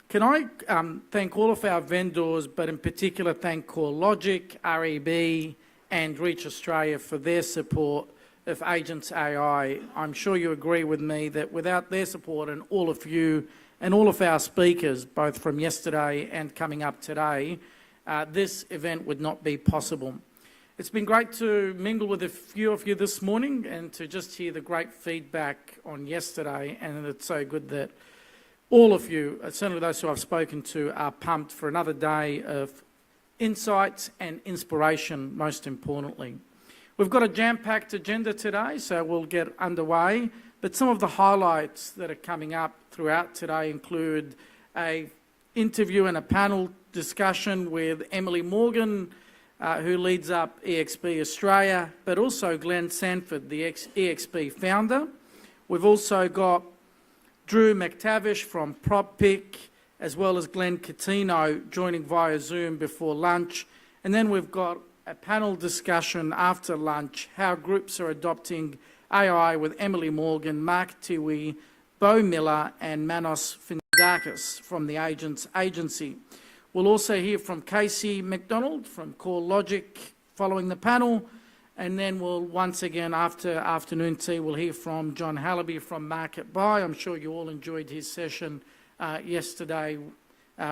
Can I thank all of our vendors, but in particular thank CoreLogic, REB and Reach Australia for their support of Agents AI. I'm sure you agree with me that without their support and all of you and all of our speakers, both from yesterday and coming up today, this event would not be possible. It's been great to mingle with a few of you this morning and to just hear the great feedback on yesterday, and it's so good that all of you, certainly those who I've spoken to, are pumped for another day of insights and inspiration, most importantly. We've got a jam-packed agenda today, so we'll get underway, but some of the highlights that are coming up throughout today include an interview and a panel discussion with Emily Morgan, who leads up EXP Australia, but also Glenn Sanford, the ex-EXP founder. We've also got Drew McTavish from PropPick, as well as Glenn Catino joining via Zoom before lunch. And then we've got a panel discussion after lunch, how groups are adopting AI with Emily Morgan, Mark Tiwi, Bo Miller and Manos Findakis from the Agents Agency. We'll also hear from Casey McDonald from CoreLogic following the panel. And then we'll once again, after afternoon tea, we'll hear from John Hallaby from Market Buy. I'm sure you all enjoyed his session yesterday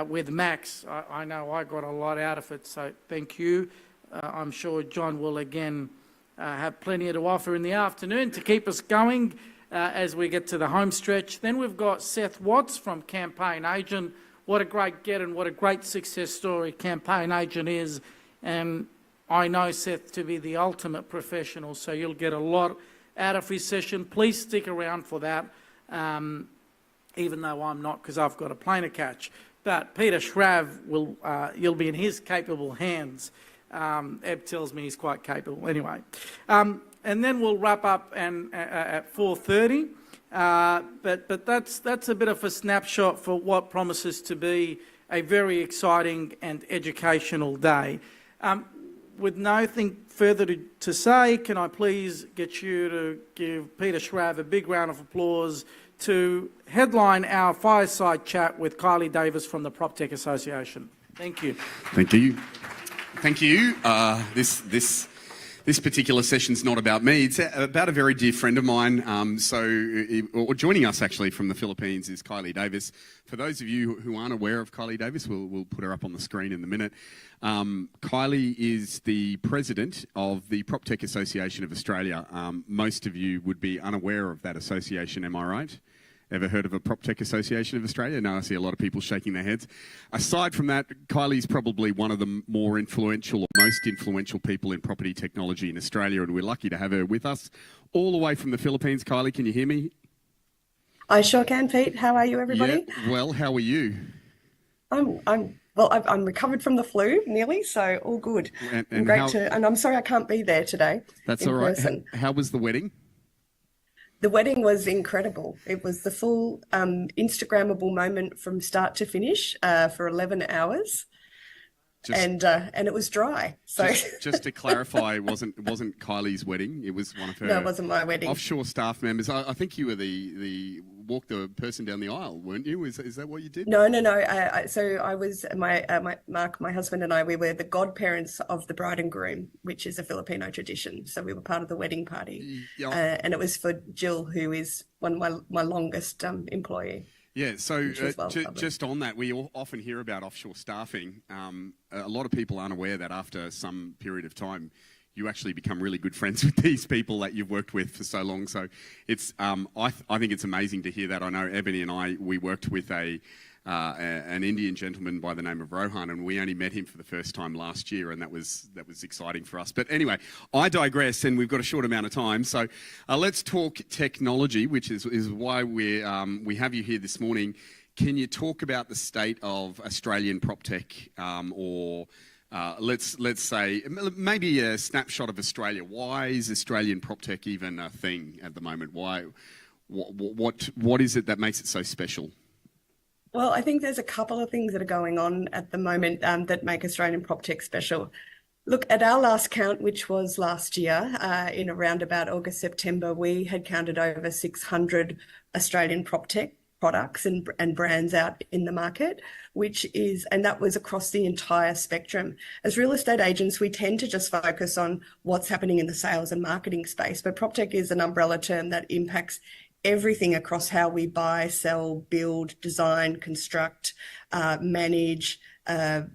with Max. I know I got a lot out of it, so thank you. I'm sure John will again have plenty to offer in the afternoon to keep us going as we get to the home stretch. Then we've got Seth Watts from Campaign Agent. What a great get and what a great success story Campaign Agent is. And I know Seth to be the ultimate professional, so you'll get a lot out of his session. Please stick around for that, even though I'm not, because I've got a plane to catch. But Peter Schrav, you'll be in his capable hands. Eb tells me he's quite capable. Anyway, and then we'll wrap up at 4:30. But that's a bit of a snapshot for what promises to be a very exciting and educational day. With nothing further to say, can I please get you to give Peter Schrav a big round of applause to headline our fireside chat with Kylie Davis from the PropTech Association. Thank you. Thank you. Thank you. This particular session's not about me. It's about a very dear friend of mine. Joining us actually from the Philippines is Kylie Davis. For those of you who aren't aware of Kylie Davis, we'll put her up on the screen in a minute. Kylie is the president of the PropTech Association of Australia. Most of you would be unaware of that association, am I right? Ever heard of a PropTech Association of Australia? No, I see a lot of people shaking their heads. Aside from that, Kylie's probably one of the more influential or most influential people in property technology in Australia, and we're lucky to have her with us all the way from the Philippines. Kylie, can you hear me? I sure can, Pete. How are you, everybody? Yeah, well, how are you? I'm recovered from the flu nearly, so all good. And I'm sorry I can't be there today. That's all right. How was the wedding? The wedding was incredible. It was the full Instagrammable moment from start to finish for 11 hours. And it was dry. So just to clarify, it wasn't Kylie's wedding. It was one of her. No, it wasn't my wedding. Offshore staff members. I think you were the walk the person down the aisle, weren't you? Is that what you did? No. So I was Mark, my husband, and I. We were the godparents of the bride and groom, which is a Filipino tradition. So we were part of the wedding party, and it was for Jill, who is one of my longest employee. Yeah, so just on that, we often hear about offshore staffing. A lot of people aren't aware that after some period of time, you actually become really good friends with these people that you've worked with for so long. So it's, I think it's amazing to hear that. I know Ebony and we worked with an Indian gentleman by the name of Rohan, and we only met him for the first time last year, and that was exciting for us. But anyway, I digress, and we've got a short amount of time. So let's talk technology, which is why we have you here this morning. Can you talk about the state of Australian PropTech, or let's say maybe a snapshot of Australia? Why is Australian PropTech even a thing at the moment? Why? What is it that makes it so special? Well, I think there's a couple of things that are going on at the moment that make Australian PropTech special. Look, at our last count, which was last year, in around about August, September, we had counted over 600 Australian PropTech products and brands out in the market, and that was across the entire spectrum. As real estate agents, we tend to just focus on what's happening in the sales and marketing space, but PropTech is an umbrella term that impacts everything across how we buy, sell, build, design, construct, manage,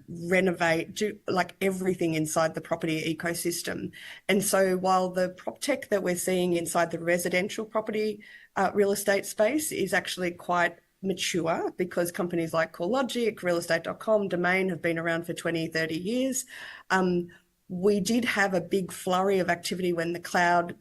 renovate, do like everything inside the property ecosystem. And so while the PropTech that we're seeing inside the residential property real estate space is actually quite mature, because companies like CoreLogic, realestate.com, Domain have been around for 20, 30 years. We did have a big flurry of activity when the cloud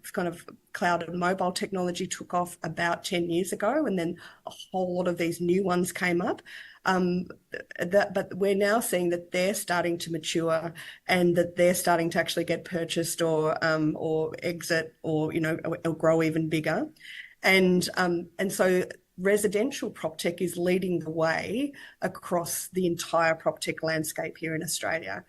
and mobile technology took off about 10 years ago, and then a whole lot of these new ones came up. But we're now seeing that they're starting to mature, and that they're starting to actually get purchased or exit, or or grow even bigger. And so residential PropTech is leading the way across the entire PropTech landscape here in Australia.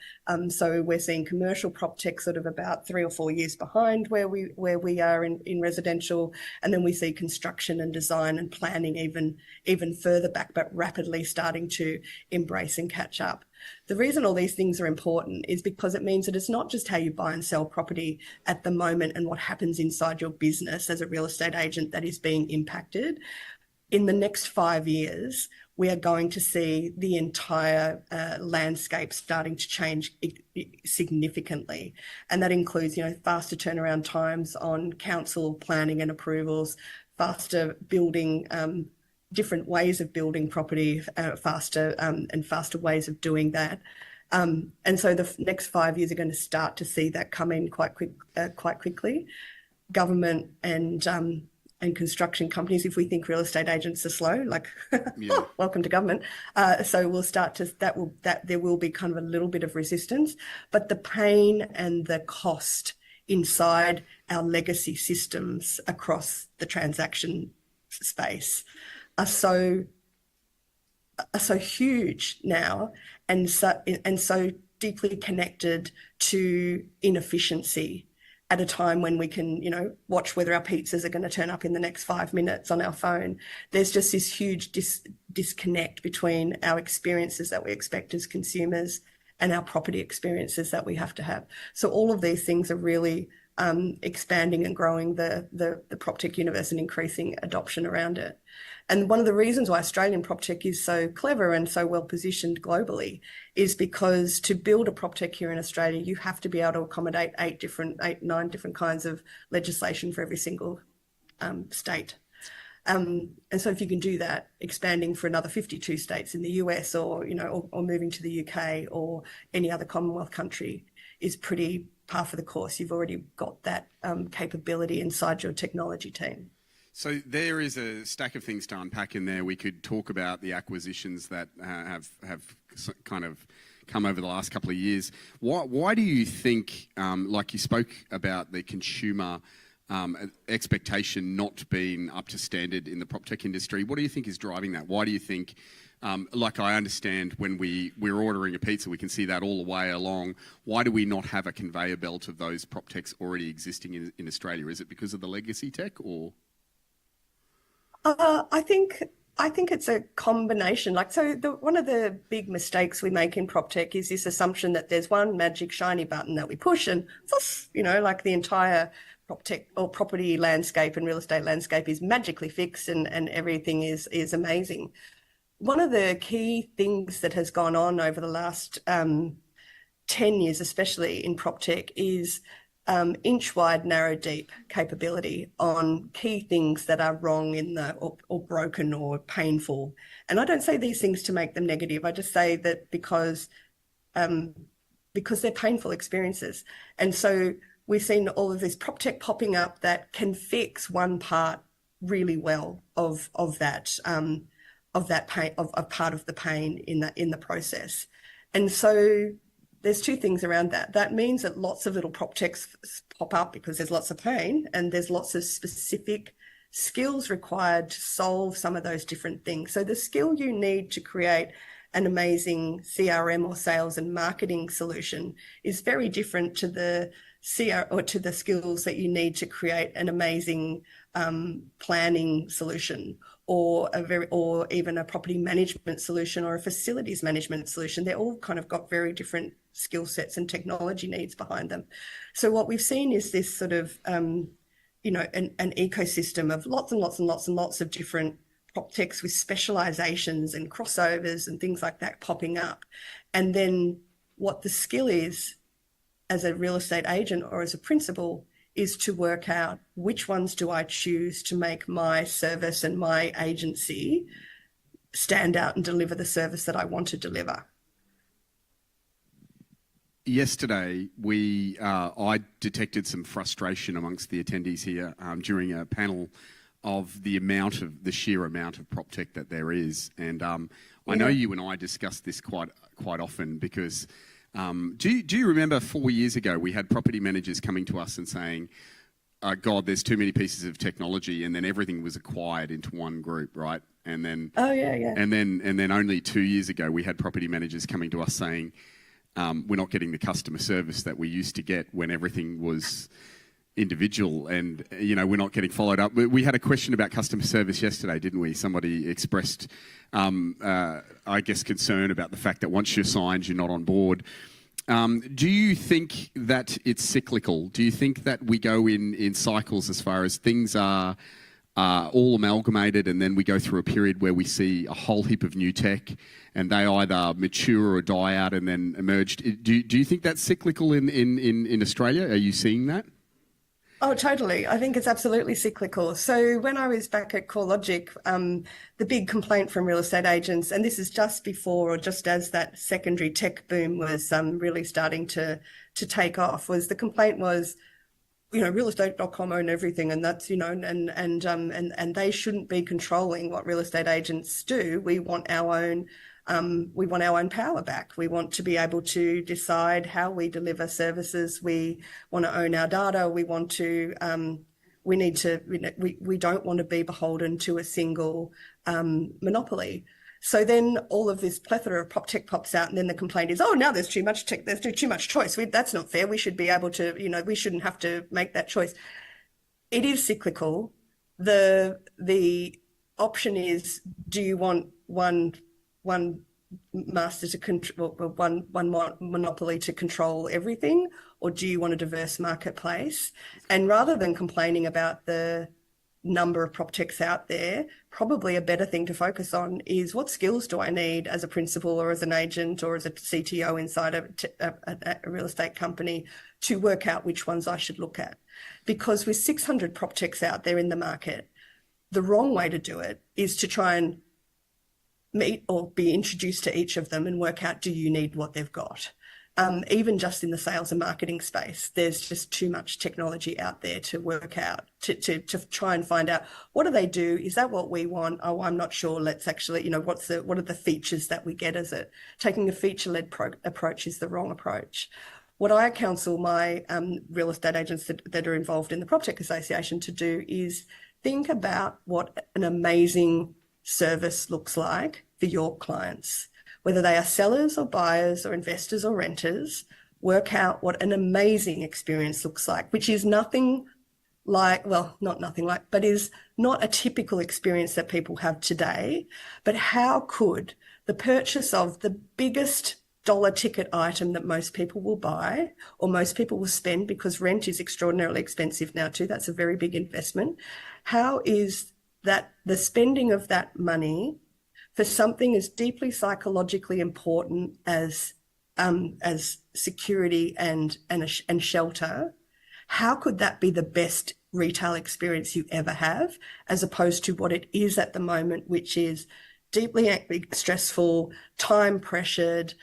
So we're seeing commercial PropTech sort of about 3 or 4 years behind where we are in residential, and then we see construction and design and planning even further back, but rapidly starting to embrace and catch up. The reason all these things are important is because it means that it's not just how you buy and sell property at the moment and what happens inside your business as a real estate agent that is being impacted. In the next 5 years, we are going to see the entire landscape starting to change significantly. And that includes, faster turnaround times on council planning and approvals, faster building, different ways of building property, faster ways of doing that. And so the next 5 years are going to start to see that come in quite quickly. Government and construction companies, if we think real estate agents are slow, welcome to government. So we'll start to, there will be kind of a little bit of resistance, but the pain and the cost inside our legacy systems across the transaction space are so huge now, and so deeply connected to inefficiency at a time when we can, watch whether our pizzas are going to turn up in the next 5 minutes on our phone. There's just this huge disconnect between our experiences that we expect as consumers and our property experiences that we have to have. So all of these things are really expanding and growing the PropTech universe and increasing adoption around it. And one of the reasons why Australian PropTech is so clever and so well positioned globally is because to build a PropTech here in Australia, you have to be able to accommodate 9 different kinds of legislation for every single state. And so if you can do that, expanding for another 52 states in the US, or moving to the UK or any other Commonwealth country, is pretty par for the course. You've already got that capability inside your technology team. So there is a stack of things to unpack in there. We could talk about the acquisitions that have kind of come over the last couple of years. Why do you think, like you spoke about the consumer expectation not being up to standard in the PropTech industry, what do you think is driving that? Why do you think, like I understand when we're ordering a pizza, we can see that all the way along. Why do we not have a conveyor belt of those PropTechs already existing in Australia? Is it because of the legacy tech, or...? I think it's a combination. One of the big mistakes we make in PropTech is this assumption that there's one magic shiny button that we push and poof, like the entire PropTech or property landscape and real estate landscape is magically fixed and everything is amazing. One of the key things that has gone on over the last 10 years, especially in PropTech, is inch wide, narrow deep capability on key things that are wrong or broken or painful. And I don't say these things to make them negative. I just say that because they're painful experiences. And so we've seen all of this PropTech popping up that can fix one part really well of that pain, of part of the pain in the process. And so there's two things around that. That means that lots of little PropTechs pop up because there's lots of pain and there's lots of specific skills required to solve some of those different things. So the skill you need to create an amazing CRM or sales and marketing solution is very different to the or to the skills that you need to create an amazing planning solution, or even a property management solution, or a facilities management solution. They're all kind of got very different skill sets and technology needs behind them. So what we've seen is this sort of an ecosystem of lots and lots and lots and lots of different prop techs with specializations and crossovers and things like that popping up. And then what the skill is as a real estate agent or as a principal is to work out which ones do I choose to make my service and my agency stand out and deliver the service that I want to deliver. Yesterday, I detected some frustration amongst the attendees here during a panel of the sheer amount of prop tech that there is, and I know you and I discussed this quite often because do you remember 4 years ago we had property managers coming to us and saying, "God, there's too many pieces of technology," and then everything was acquired into one group, right? And then and then only 2 years ago we had property managers coming to us saying, "We're not getting the customer service that we used to get when everything was individual, and we're not getting followed up." We had a question about customer service yesterday, didn't we? Somebody expressed, I guess, concern about the fact that once you're signed, you're not on board. Do you think that it's cyclical? Do you think that we go in cycles as far as things are all amalgamated, and then we go through a period where we see a whole heap of new tech and they either mature or die out and then emerge? Do you think that's cyclical in Australia? Are you seeing that? Oh, totally. I think it's absolutely cyclical. So when I was back at CoreLogic, the big complaint from real estate agents, and this is just before or just as that secondary tech boom was really starting to take off, was the complaint was, realestate.com own everything, and that's, and they shouldn't be controlling what real estate agents do. We want our own power back. We want to be able to decide how we deliver services. We want to own our data. We want to, we don't want to be beholden to a single monopoly. So then all of this plethora of prop tech pops out, and then the complaint is, oh, now there's too much tech, there's too much choice. That's not fair. We should be able to, we shouldn't have to make that choice. It is cyclical. The option is, do you want one master to control, one monopoly to control everything, or do you want a diverse marketplace? And rather than complaining about the number of prop techs out there, probably a better thing to focus on is, what skills do I need as a principal or as an agent or as a CTO inside a real estate company to work out which ones I should look at? Because with 600 prop techs out there in the market, the wrong way to do it is to try and meet or be introduced to each of them and work out, do you need what they've got? Even just in the sales and marketing space, there's just too much technology out there to work out, to try and find out, what do they do? Is that what we want? Oh, I'm not sure. Let's actually, what are the features that we get as it? Taking a feature-led approach is the wrong approach. What I counsel my real estate agents that are involved in the PropTech Association to do is think about what an amazing service looks like for your clients. Whether they are sellers or buyers or investors or renters, work out what an amazing experience looks like, which is nothing like, well, not nothing like, but is not a typical experience that people have today. But how could the purchase of the biggest dollar ticket item that most people will buy or most people will spend, because rent is extraordinarily expensive now too, that's a very big investment. How is that the spending of that money for something as deeply psychologically important as security and shelter, how could that be the best retail experience you ever have, as opposed to what it is at the moment, which is deeply stressful, time pressured,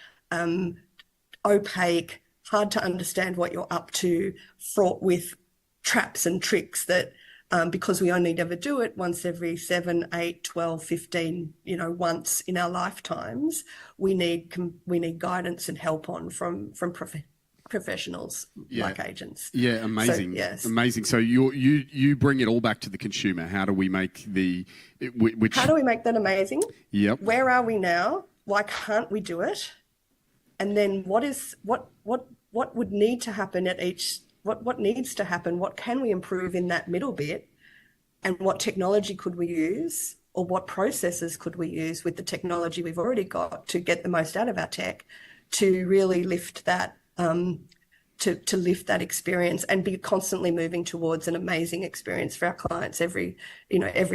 opaque, hard to understand what you're up to, fraught with traps and tricks that because we only ever do it once every 7, 8, 12, 15, once in our lifetimes, we need guidance and help on from professionals like agents. Yeah, amazing. So, yes. Amazing. So you bring it all back to the consumer. How do we make How do we make that amazing? Yep. Where are we now? Why can't we do it? And then what would need to happen at each what needs to happen? What can we improve in that middle bit? And what technology could we use, or what processes could we use with the technology we've already got to get the most out of our tech, to really lift that, to lift that experience and be constantly moving towards an amazing experience for our clients every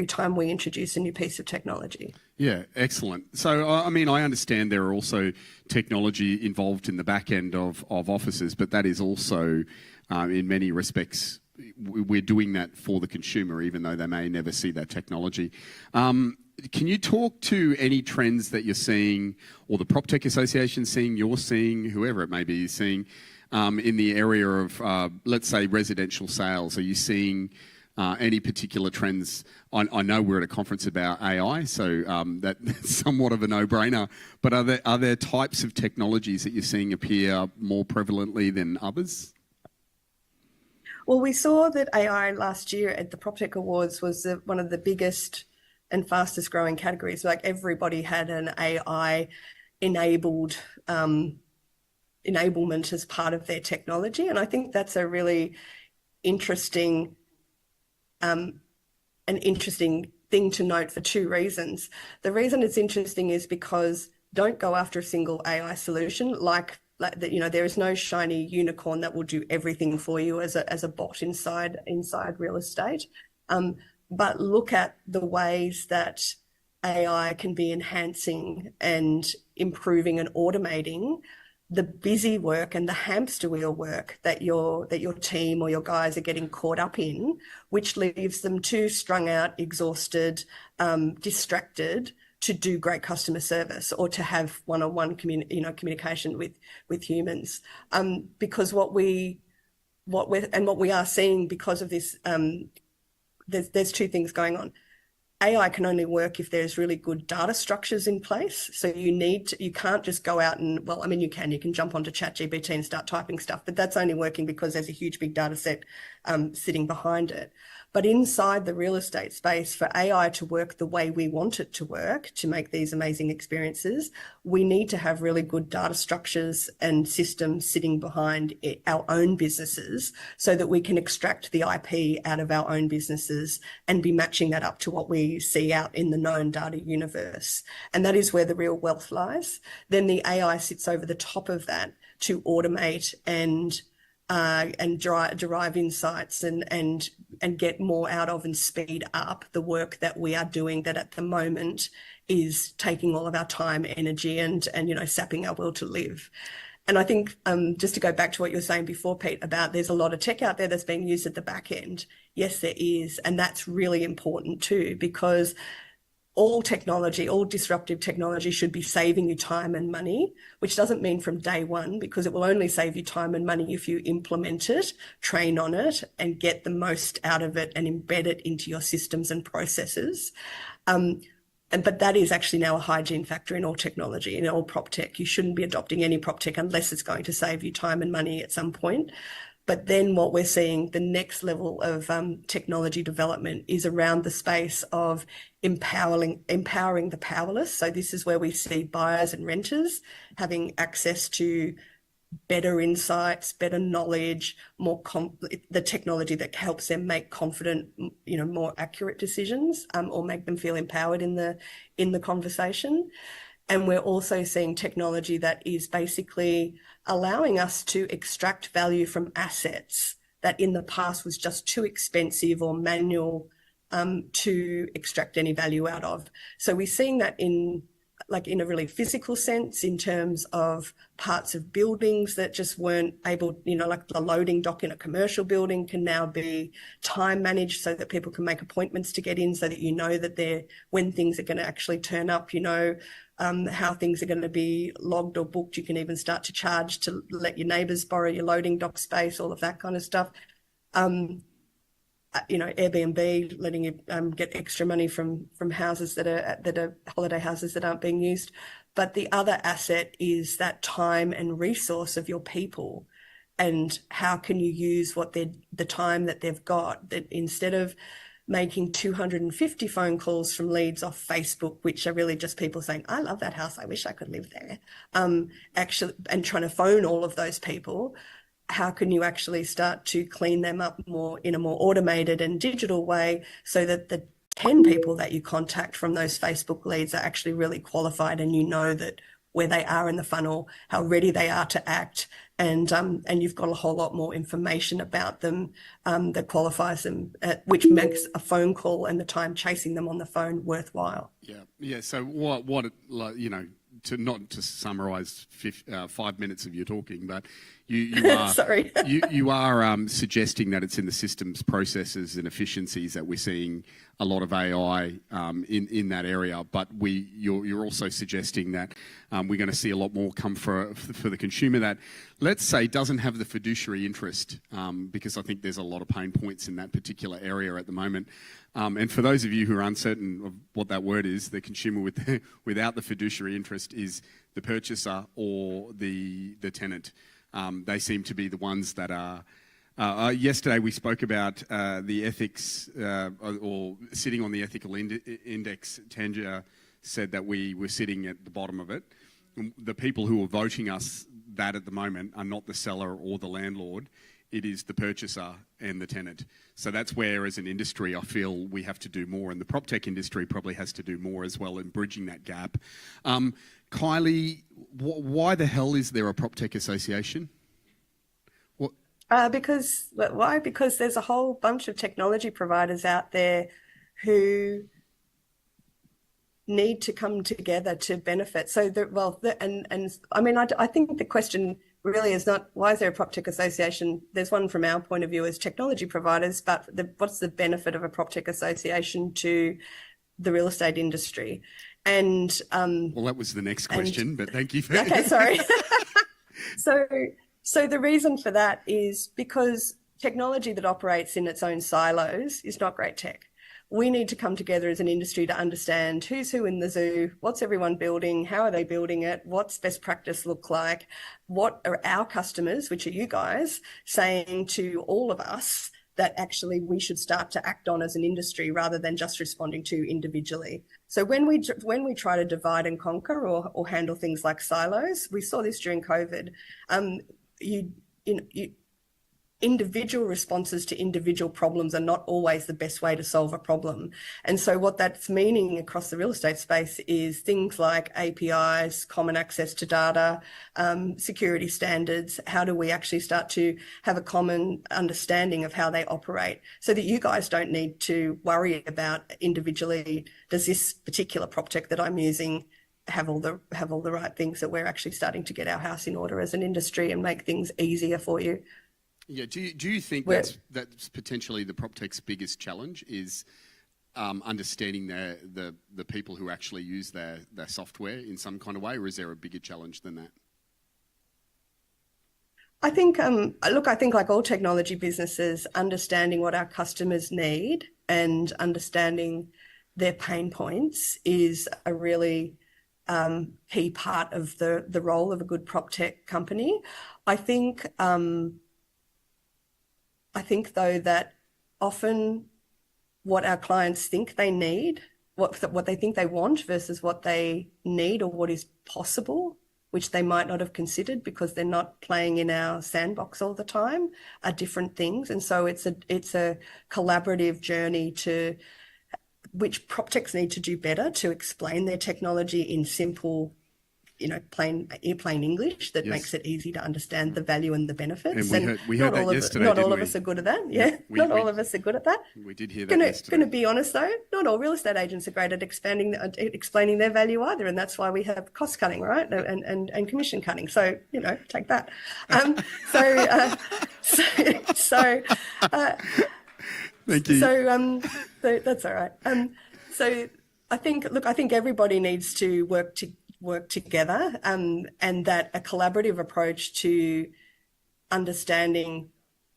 time we introduce a new piece of technology. Yeah, excellent. So, I mean, I understand there are also technology involved in the back end of offices, but that is also, in many respects, we're doing that for the consumer, even though they may never see that technology. Can you talk to any trends that you're seeing, or the PropTech Association seeing, you're seeing, whoever it may be seeing, in the area of, let's say, residential sales? Are you seeing any particular trends? I know we're at a conference about AI, so that's somewhat of a no-brainer. But are there types of technologies that you're seeing appear more prevalently than others? Well, we saw that AI last year at the PropTech Awards was one of the biggest and fastest growing categories. Like, everybody had an AI enabled enablement as part of their technology. And I think that's a really interesting, an interesting thing to note for two reasons. The reason it's interesting is because don't go after a single AI solution like there is no shiny unicorn that will do everything for you as a bot inside real estate. But look at the ways that AI can be enhancing and improving and automating the busy work and the hamster wheel work that your team or your guys are getting caught up in, which leaves them too strung out, exhausted, distracted to do great customer service or to have one-on-one communication with humans. Because what we are seeing because of this, there's two things going on. AI can only work if there's really good data structures in place. So you can't just go out and, well, I mean, you can jump onto ChatGPT and start typing stuff, but that's only working because there's a huge big data set sitting behind it. But inside the real estate space, for AI to work the way we want it to work, to make these amazing experiences, we need to have really good data structures and systems sitting behind our own businesses so that we can extract the IP out of our own businesses and be matching that up to what we see out in the known data universe. And that is where the real wealth lies. Then the AI sits over the top of that to automate and derive insights and get more out of and speed up the work that we are doing that at the moment is taking all of our time, energy, and sapping our will to live. And I think just to go back to what you were saying before, Pete, about there's a lot of tech out there that's being used at the back end. Yes, there is. And that's really important too, because all technology, all disruptive technology should be saving you time and money, which doesn't mean from day one, because it will only save you time and money if you implement it, train on it, and get the most out of it and embed it into your systems and processes. But that is actually now a hygiene factor in all technology, in all prop tech. You shouldn't be adopting any prop tech unless it's going to save you time and money at some point. But then what we're seeing, the next level of technology development is around the space of empowering the powerless. So this is where we see buyers and renters having access to better insights, better knowledge, the technology that helps them make confident, more accurate decisions, or make them feel empowered in the conversation. And we're also seeing technology that is basically allowing us to extract value from assets that in the past was just too expensive or manual to extract any value out of. So we're seeing that in a really physical sense, in terms of parts of buildings that just weren't able, like the loading dock in a commercial building can now be time managed so that people can make appointments to get in, so that that when things are going to actually turn up, how things are going to be logged or booked. You can even start to charge to let your neighbours borrow your loading dock space, all of that kind of stuff. Airbnb letting you get extra money from houses that are holiday houses that aren't being used. But the other asset is that time and resource of your people, and how can you use the time that they've got, that instead of making 250 phone calls from leads off Facebook, which are really just people saying, I love that house, I wish I could live there, actually, and trying to phone all of those people, how can you actually start to clean them up more in a more automated and digital way so that the 10 people that you contact from those Facebook leads are actually really qualified, and you know that where they are in the funnel, how ready they are to act, and you've got a whole lot more information about them that qualifies them, which makes a phone call and the time chasing them on the phone worthwhile. Yeah. So to summarise 5 minutes of your talking, but you are Sorry. you are suggesting that it's in the systems, processes, and efficiencies that we're seeing a lot of AI in that area. But you're also suggesting that we're going to see a lot more come for the consumer that, let's say, doesn't have the fiduciary interest, because I think there's a lot of pain points in that particular area at the moment. And for those of you who are uncertain of what that word is, the consumer without the fiduciary interest is the purchaser or the tenant. They seem to be the ones that are. Yesterday we spoke about the ethics, or sitting on the ethical index. Tanja said that we were sitting at the bottom of it. The people who are voting us that at the moment are not the seller or the landlord. It is the purchaser and the tenant. So that's where, as an industry, I feel we have to do more, and the prop tech industry probably has to do more as well in bridging that gap. Kylie, why the hell is there a prop tech association? Why? Because there's a whole bunch of technology providers out there who need to come together to benefit. So, I think the question really is not why is there a prop tech association. There's one from our point of view as technology providers, but what's the benefit of a prop tech association to the real estate industry? And well, that was the next question, but thank you for okay, sorry. So the reason for that is because technology that operates in its own silos is not great tech. We need to come together as an industry to understand who's who in the zoo, what's everyone building, how are they building it, what's best practice look like, what are our customers, which are you guys, saying to all of us that actually we should start to act on as an industry rather than just responding to individually. So when we try to divide and conquer or handle things like silos, we saw this during COVID. Individual responses to individual problems are not always the best way to solve a problem. And so what that's meaning across the real estate space is things like APIs, common access to data, security standards. How do we actually start to have a common understanding of how they operate so that you guys don't need to worry about individually, does this particular prop tech that I'm using have all the right things, that we're actually starting to get our house in order as an industry and make things easier for you. Yeah, do you think that's potentially the prop tech's biggest challenge is understanding the people who actually use their software in some kind of way, or is there a bigger challenge than that? I think, I think like all technology businesses, understanding what our customers need and understanding their pain points is a really key part of the role of a good prop tech company. I think though that often what our clients think they need, what they think they want versus what they need or what is possible, which they might not have considered because they're not playing in our sandbox all the time, are different things. And so it's a collaborative journey to which prop techs need to do better to explain their technology in simple, plain English that makes it easy to understand the value and the benefits. And we heard that yesterday. Not all of us are good at that. Yeah, not all of us are good at that. We did hear that yesterday. Going to be honest though, not all real estate agents are great at explaining their value either, and that's why we have cost cutting, right, and commission cutting. So take that. Thank you. So that's all right. So I think everybody needs to work together, and that a collaborative approach to understanding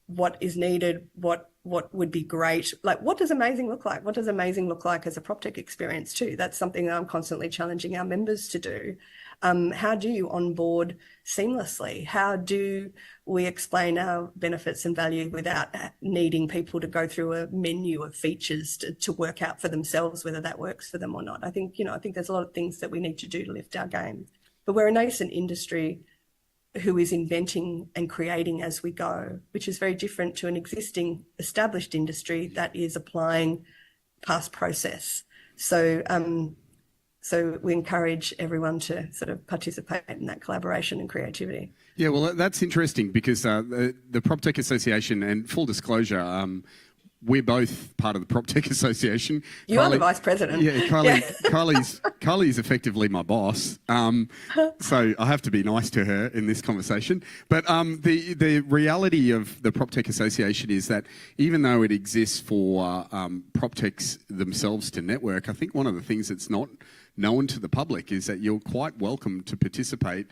what is needed, what would be great, like what does amazing look like? What does amazing look like as a prop tech experience too? That's something that I'm constantly challenging our members to do. How do you onboard seamlessly? How do we explain our benefits and value without needing people to go through a menu of features to work out for themselves whether that works for them or not? I think there's a lot of things that we need to do to lift our game. But we're a nascent industry. who is inventing and creating as we go, which is very different to an existing established industry that is applying past process. So so we encourage everyone to sort of participate in that collaboration and creativity. Yeah, well, that's interesting because the PropTech Association, and full disclosure, we're both part of the PropTech Association. You are the vice president. Yeah, Kylie's effectively my boss. So I have to be nice to her in this conversation. But the reality of the PropTech Association is that even though it exists for PropTechs themselves to network, I think one of the things that's not known to the public is that you're quite welcome to participate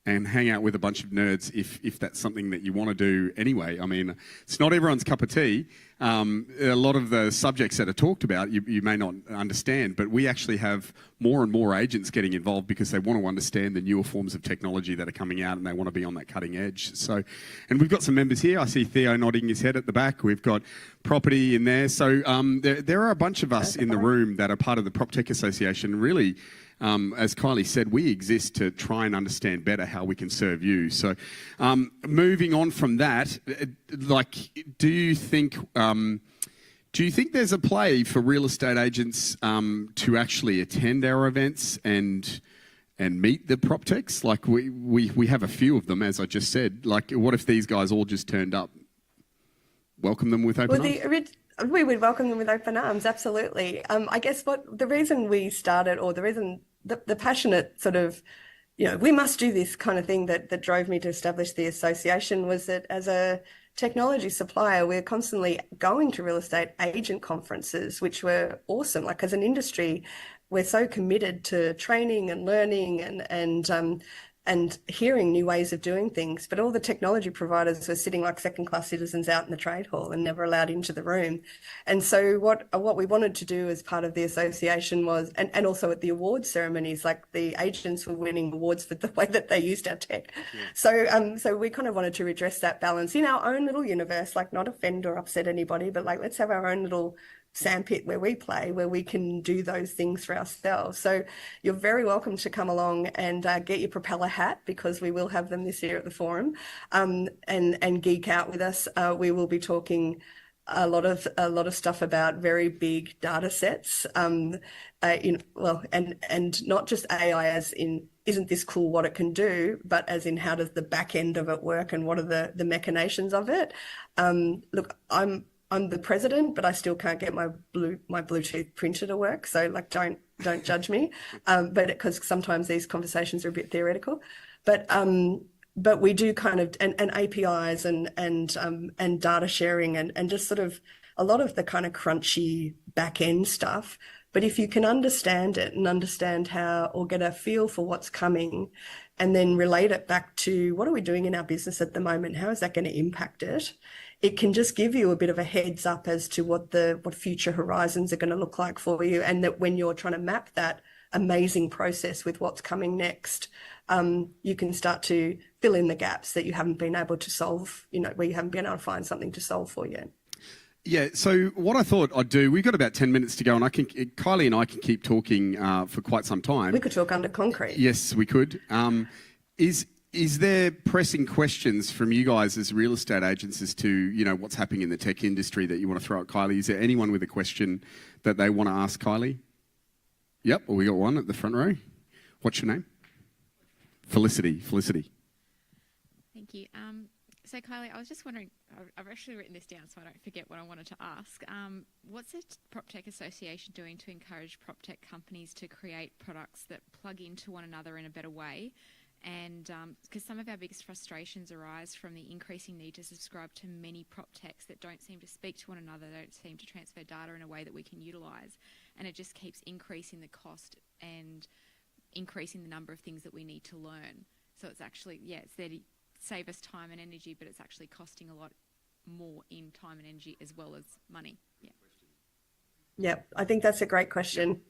and hang out with a bunch of nerds if that's something that you want to do anyway. I mean, it's not everyone's cup of tea. A lot of the subjects that are talked about, you may not understand, but we actually have more and more agents getting involved because they want to understand the newer forms of technology that are coming out and they want to be on that cutting edge. So, and we've got some members here. I see Theo nodding his head at the back. We've got property in there. So there are a bunch of us in the room that are part of the PropTech Association. Really, as Kylie said, we exist to try and understand better how we can serve you. So moving on from that, do you think there's a play for real estate agents to actually attend our events and meet the PropTechs? Like we have a few of them, as I just said. Like, what if these guys all just turned up? Welcome them with open arms? We would welcome them with open arms, absolutely. I guess the reason we started, or the reason the passionate sort of, we must do this kind of thing that drove me to establish the association was that as a technology supplier, we're constantly going to real estate agent conferences, which were awesome. Like as an industry, we're so committed to training and learning and hearing new ways of doing things. But all the technology providers were sitting like second-class citizens out in the trade hall and never allowed into the room. And so what we wanted to do as part of the association was, and also at the awards ceremonies, like the agents were winning awards for the way that they used our tech. Yeah. So we kind of wanted to redress that balance in our own little universe, like not offend or upset anybody, but like let's have our own little sandpit where we play, where we can do those things for ourselves. So you're very welcome to come along and get your propeller hat, because we will have them this year at the forum, and geek out with us. We will be talking a lot of stuff about very big data sets, and not just AI as in isn't this cool what it can do, but as in how does the back end of it work and what are the machinations of it. Look, I'm the president, but I still can't get my Bluetooth printer to work. So like, don't judge me. But because sometimes these conversations are a bit theoretical, but we do kind of, and APIs and data sharing and just sort of a lot of the kind of crunchy back end stuff. But if you can understand it and understand how, or get a feel for what's coming, and then relate it back to what are we doing in our business at the moment? How is that going to impact it? It can just give you a bit of a heads up as to what future horizons are going to look like for you. And that when you're trying to map that amazing process with what's coming next, you can start to fill in the gaps that you haven't been able to solve, where you haven't been able to find something to solve for yet. Yeah, so what I thought I'd do, we've got about 10 minutes to go, and Kylie and I can keep talking for quite some time. We could talk under concrete. Yes, we could. Is there pressing questions from you guys as real estate agents as to, what's happening in the tech industry that you want to throw at Kylie? Is there anyone with a question that they want to ask Kylie? Yep, well, we got one at the front row. What's your name? Felicity. Thank you. So Kylie, I was just wondering, I've actually written this down so I don't forget what I wanted to ask. What's the PropTech Association doing to encourage PropTech companies to create products that plug into one another in a better way? And because some of our biggest frustrations arise from the increasing need to subscribe to many PropTechs that don't seem to speak to one another, don't seem to transfer data in a way that we can utilise, and it just keeps increasing the cost and increasing the number of things that we need to learn. So it's actually, it's there to save us time and energy, but it's actually costing a lot more in time and energy as well as money. Yeah. Yeah, I think that's a great question.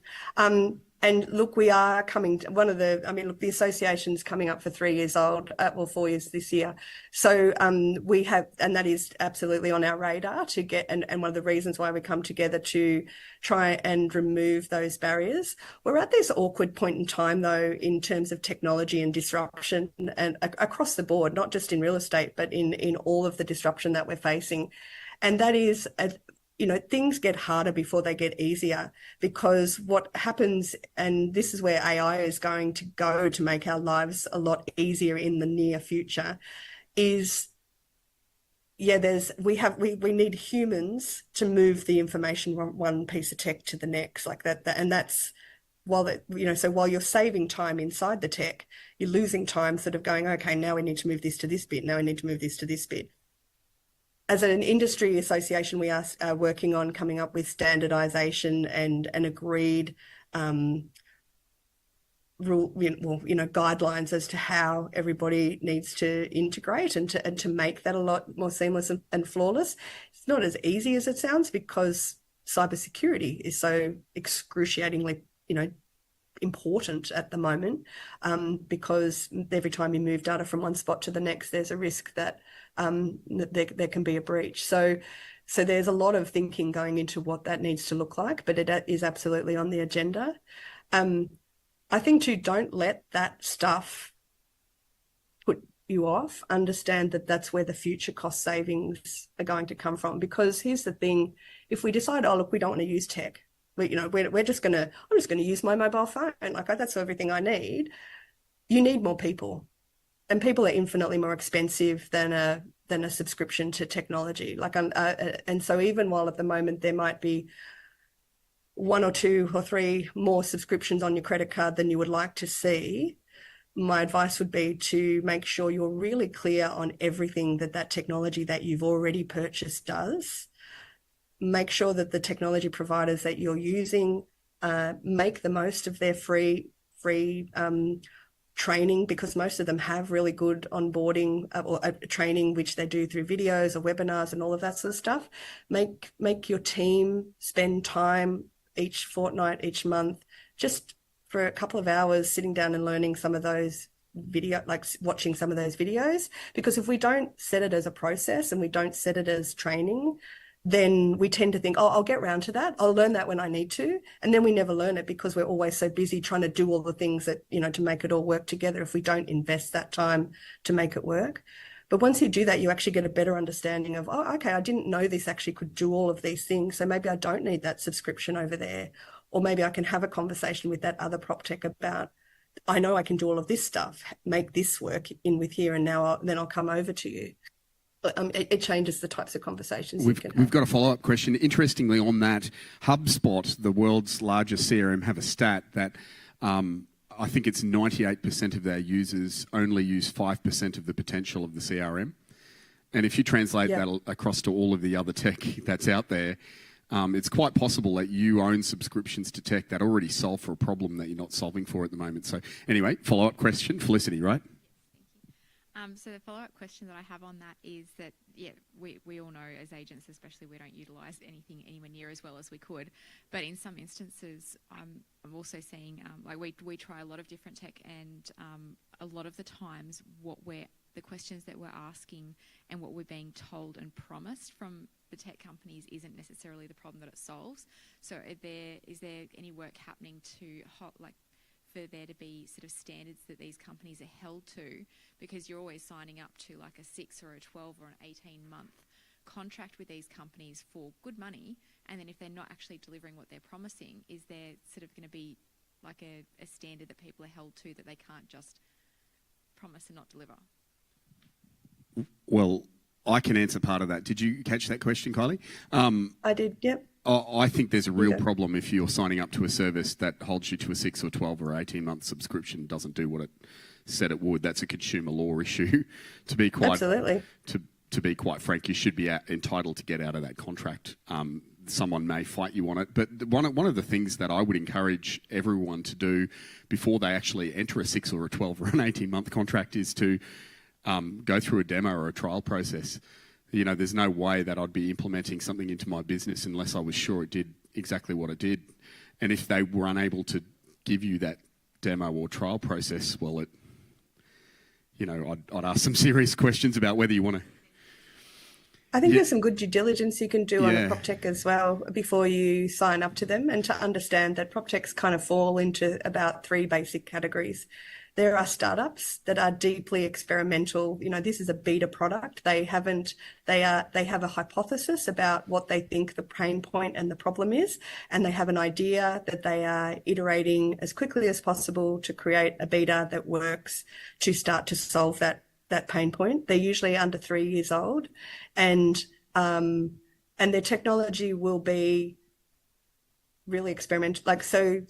And look, we are coming to the association's coming up for 3 years old, 4 years this year. So we have, and that is absolutely on our radar to get, and one of the reasons why we come together to try and remove those barriers. We're at this awkward point in time, though, in terms of technology and disruption, and across the board, not just in real estate, but in all of the disruption that we're facing. And that is things get harder before they get easier, because what happens, and this is where AI is going to go to make our lives a lot easier in the near future, is we need humans to move the information from one piece of tech to the next, like that and that's so while you're saving time inside the tech, you're losing time sort of going, okay, now we need to move this to this bit, now we need to move this to this bit. As an industry association, we are working on coming up with standardization and an agreed guidelines as to how everybody needs to integrate and to make that a lot more seamless and flawless. It's not as easy as it sounds, because cybersecurity is so excruciatingly, important at the moment, because every time you move data from one spot to the next, there's a risk that there can be a breach. So there's a lot of thinking going into what that needs to look like, but it is absolutely on the agenda. I think too, don't let that stuff put you off. Understand that that's where the future cost savings are going to come from. Because here's the thing: if we decide, oh look, we don't want to use tech, I'm just going to use my mobile phone, like that's everything I need. You need more people. And people are infinitely more expensive than a subscription to technology. And so even while at the moment there might be 1 or 2 or 3 more subscriptions on your credit card than you would like to see, my advice would be to make sure you're really clear on everything that technology that you've already purchased does. Make sure that the technology providers that you're using make the most of their free training, because most of them have really good onboarding or training, which they do through videos or webinars and all of that sort of stuff. Make your team spend time each fortnight, each month, just for a couple of hours sitting down and learning some of those watching some of those videos. Because if we don't set it as a process and we don't set it as training, then we tend to think, oh, I'll get round to that. I'll learn that when I need to. And then we never learn it, because we're always so busy trying to do all the things that, to make it all work together, if we don't invest that time to make it work. But once you do that, you actually get a better understanding of, oh, okay, I didn't know this actually could do all of these things. So maybe I don't need that subscription over there. Or maybe I can have a conversation with that other prop tech about, I know I can do all of this stuff, make this work in with here, and then I'll come over to you. It changes the types of conversations we've got a follow-up question. Interestingly, on that, HubSpot, the world's largest CRM, have a stat that I think it's 98% of their users only use 5% of the potential of the CRM. And if you translate that across to all of the other tech that's out there, it's quite possible that you own subscriptions to tech that already solve for a problem that you're not solving for at the moment. So anyway, follow-up question, Felicity, right? So the follow-up question that I have on that is that, we all know as agents especially, we don't utilise anything anywhere near as well as we could. But in some instances, I'm also seeing, we try a lot of different tech, and a lot of the times the questions that we're asking and what we're being told and promised from the tech companies isn't necessarily the problem that it solves. So is there any work happening to for there to be sort of standards that these companies are held to, because you're always signing up to like a 6 or a 12 or an 18-month contract with these companies for good money, and then if they're not actually delivering what they're promising, is there sort of going to be like a standard that people are held to, that they can't just promise and not deliver? Well, I can answer part of that. Did you catch that question, Kylie? I did, yep. I think there's a real problem if you're signing up to a service that holds you to a 6 or 12 or 18-month subscription, doesn't do what it said it would. That's a consumer law issue. To be quite Absolutely. To be quite frank, you should be entitled to get out of that contract. Someone may fight you on it, but one of the things that I would encourage everyone to do before they actually enter a 6 or a 12 or an 18-month contract is to go through a demo or a trial process. There's no way that I'd be implementing something into my business unless I was sure it did exactly what it did. And if they were unable to give you that demo or trial process, well, I'd ask some serious questions about whether you want to. I think there's some good due diligence you can do on a prop tech as well before you sign up to them, and to understand that prop techs kind of fall into about 3 basic categories. There are startups that are deeply experimental. This is a beta product. They have a hypothesis about what they think the pain point and the problem is, and they have an idea that they are iterating as quickly as possible to create a beta that works to start to solve that pain point. They're usually under 3 years old, and their technology will be really experimental. So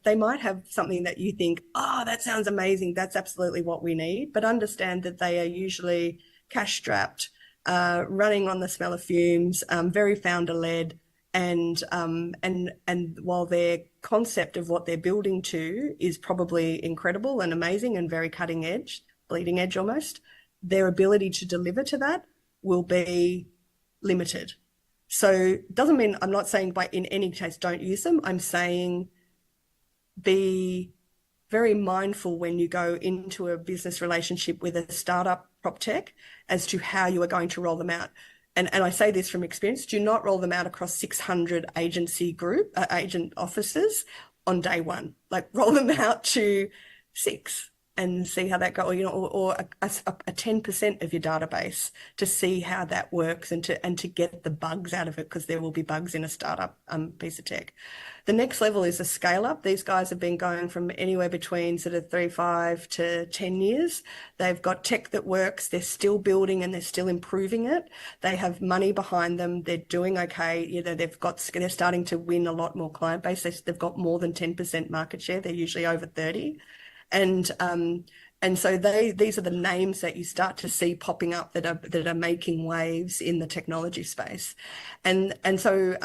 they might have something that you think, that sounds amazing, that's absolutely what we need, but understand that they are usually cash strapped, running on the smell of fumes, very founder led, and while their concept of what they're building to is probably incredible and amazing and very cutting edge, bleeding edge almost, their ability to deliver to that will be limited. So it doesn't mean, I'm not saying in any case don't use them. I'm saying be very mindful when you go into a business relationship with a startup prop tech as to how you are going to roll them out. And I say this from experience, do not roll them out across 600 agent offices on day one. Like, roll them out to 6 and see how that goes, or a 10% of your database to see how that works, and to get the bugs out of it, because there will be bugs in a startup piece of tech. The next level is a scale up. These guys have been going from anywhere between sort of 3, 5 to 10 years. They've got tech that works. They're still building and they're still improving it. They have money behind them. They're doing okay. They're starting to win a lot more client base. They've got more than 10% market share. They're usually over 30. And so these are the names that you start to see popping up that are making waves in the technology space, and so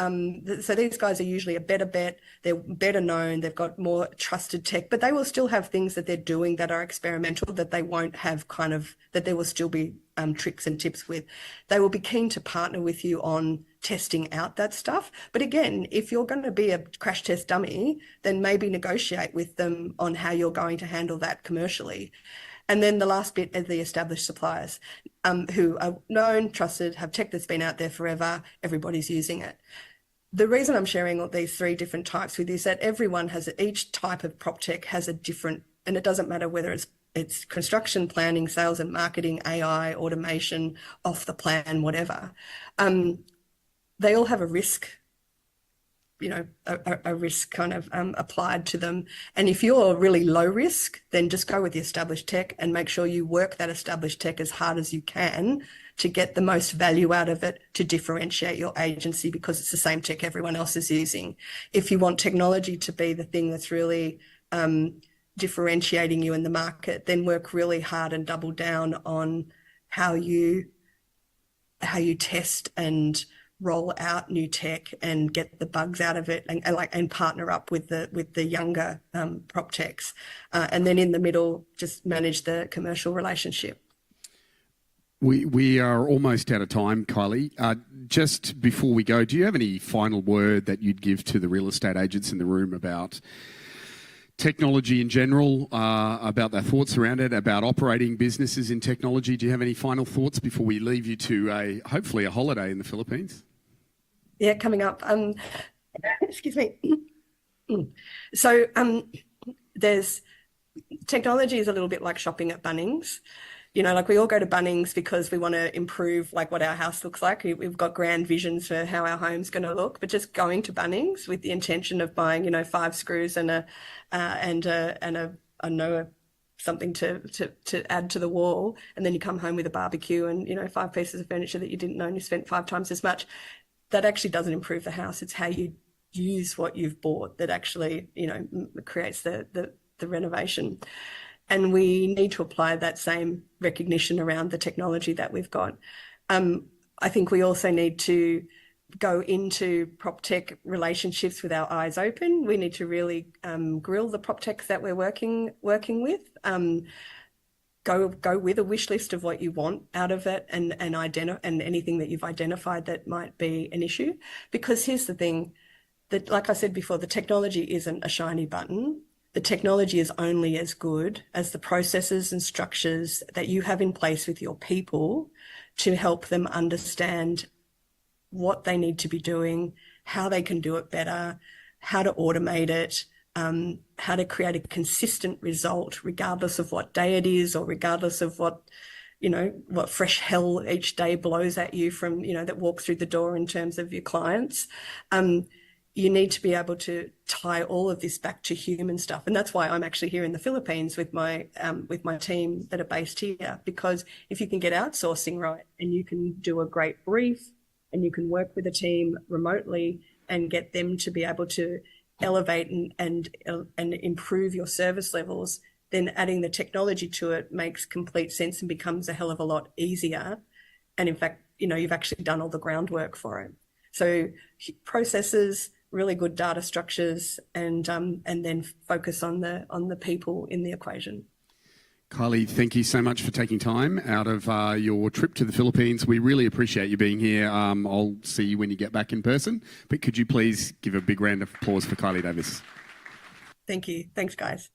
these guys are usually a better bet. They're better known. They've got more trusted tech, but they will still have things that they're doing that are experimental, that they won't have that there will still be tricks and tips with. They will be keen to partner with you on testing out that stuff. But again, if you're going to be a crash test dummy, then maybe negotiate with them on how you're going to handle that commercially. And then the last bit are the established suppliers, who are known, trusted, have tech that's been out there forever. Everybody's using it. The reason I'm sharing all these 3 different types with you is that each type of prop tech has a different, and it doesn't matter whether it's construction, planning, sales and marketing, AI, automation, off the plan, whatever. They all have a risk, a risk kind of applied to them. And if you're really low risk, then just go with the established tech and make sure you work that established tech as hard as you can to get the most value out of it, to differentiate your agency, because it's the same tech everyone else is using. If you want technology to be the thing that's really differentiating you in the market, then work really hard and double down on how you test and roll out new tech and get the bugs out of it, and partner up with the younger prop techs, and then in the middle just manage the commercial relationship. We are almost out of time, Kylie. Just before we go, do you have any final word that you'd give to the real estate agents in the room about technology in general, about their thoughts around it, about operating businesses in technology? Do you have any final thoughts before we leave you to hopefully a holiday in the Philippines? Yeah, coming up. Excuse me. So there's technology is a little bit like shopping at Bunnings. Like, we all go to Bunnings because we want to improve like what our house looks like. We've got grand visions for how our home's going to look, but just going to Bunnings with the intention of buying, 5 screws and something to add to the wall, and then you come home with a barbecue and 5 pieces of furniture that you didn't know, and you spent 5 times as much. That actually doesn't improve the house. It's how you use what you've bought that actually creates the renovation. And we need to apply that same recognition around the technology that we've got. I think we also need to go into prop tech relationships with our eyes open. We need to really grill the prop techs that we're working with. Go with a wish list of what you want out of it, and anything that you've identified that might be an issue. Because here's the thing, that, like I said before, the technology isn't a shiny button. The technology is only as good as the processes and structures that you have in place with your people to help them understand what they need to be doing, how they can do it better, how to automate it, how to create a consistent result, regardless of what day it is or regardless of what fresh hell each day blows at you from, that walk through the door in terms of your clients. You need to be able to tie all of this back to human stuff. And that's why I'm actually here in the Philippines with my team that are based here, because if you can get outsourcing right and you can do a great brief and you can work with a team remotely and get them to be able to elevate and improve your service levels, then adding the technology to it makes complete sense and becomes a hell of a lot easier. And in fact, you've actually done all the groundwork for it. So processes, really good data structures, and then focus on the people in the equation. Kylie, thank you so much for taking time out of your trip to the Philippines. We really appreciate you being here. I'll see you when you get back in person. But could you please give a big round of applause for Kylie Davis? Thank you. Thanks, guys.